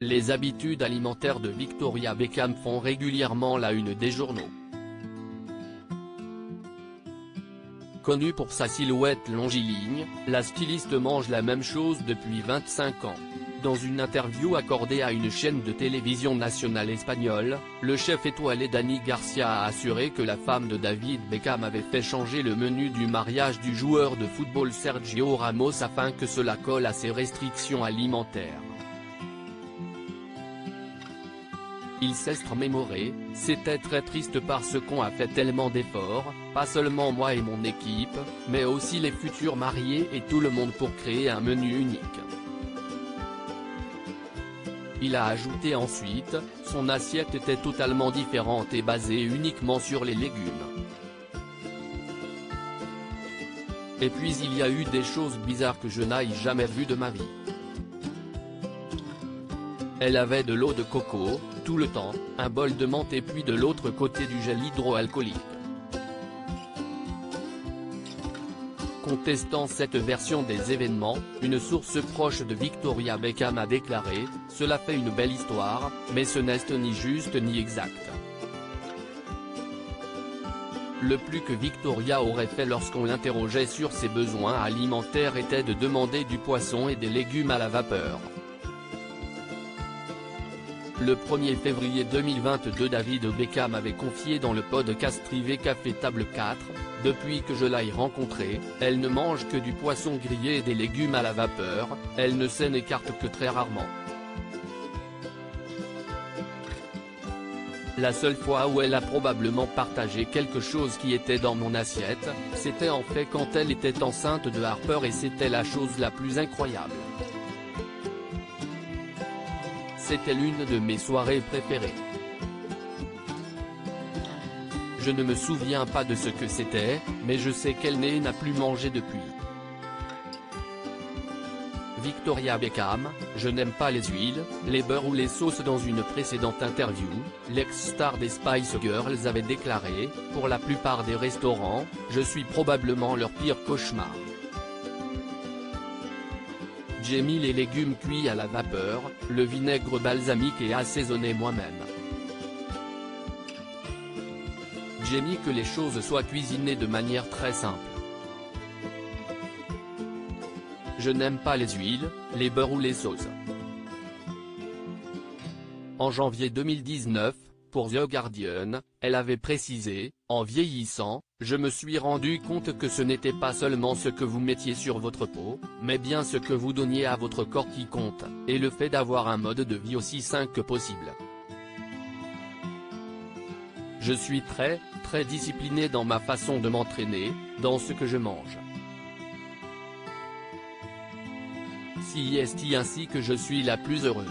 Les habitudes alimentaires de Victoria Beckham font régulièrement la une des journaux. Connue pour sa silhouette longiligne, la styliste mange la même chose depuis 25 ans. Dans une interview accordée à une chaîne de télévision nationale espagnole, le chef étoilé Dani Garcia a assuré que la femme de David Beckham avait fait changer le menu du mariage du joueur de football Sergio Ramos afin que cela colle à ses restrictions alimentaires. Il s'est remémoré, « C'était très triste parce qu'on a fait tellement d'efforts, pas seulement moi et mon équipe, mais aussi les futurs mariés et tout le monde pour créer un menu unique. » Il a ajouté ensuite, son assiette était totalement différente et basée uniquement sur les légumes. Et puis il y a eu des choses bizarres que je n'aille jamais vues de ma vie. Elle avait de l'eau de coco, tout le temps, un bol de menthe et puis de l'autre côté du gel hydroalcoolique. Contestant cette version des événements, une source proche de Victoria Beckham a déclaré « Cela fait une belle histoire, mais ce n'est ni juste ni exact. » Le plus que Victoria aurait fait lorsqu'on l'interrogeait sur ses besoins alimentaires était de demander du poisson et des légumes à la vapeur. Le 1er février 2022, David Beckham avait confié dans le podcast privé Café Table 4, « Depuis que je l'ai rencontrée, elle ne mange que du poisson grillé et des légumes à la vapeur, elle ne s'en écarte que très rarement. La seule fois où elle a probablement partagé quelque chose qui était dans mon assiette, c'était en fait quand elle était enceinte de Harper et c'était la chose la plus incroyable. C'était l'une de mes soirées préférées. Je ne me souviens pas de ce que c'était, mais je sais qu'elle n'a plus mangé depuis. » Victoria Beckham, « Je n'aime pas les huiles, les beurres ou les sauces ». Dans une précédente interview, l'ex-star des Spice Girls avait déclaré « Pour la plupart des restaurants, je suis probablement leur pire cauchemar. J'ai mis les légumes cuits à la vapeur, le vinaigre balsamique et assaisonné moi-même. J'ai mis que les choses soient cuisinées de manière très simple. Je n'aime pas les huiles, les beurres ou les sauces. » En janvier 2019, pour The Guardian, elle avait précisé, « En vieillissant, je me suis rendu compte que ce n'était pas seulement ce que vous mettiez sur votre peau, mais bien ce que vous donniez à votre corps qui compte, et le fait d'avoir un mode de vie aussi sain que possible. Je suis très disciplinée dans ma façon de m'entraîner, dans ce que je mange. C'est ainsi que je suis la plus heureuse. »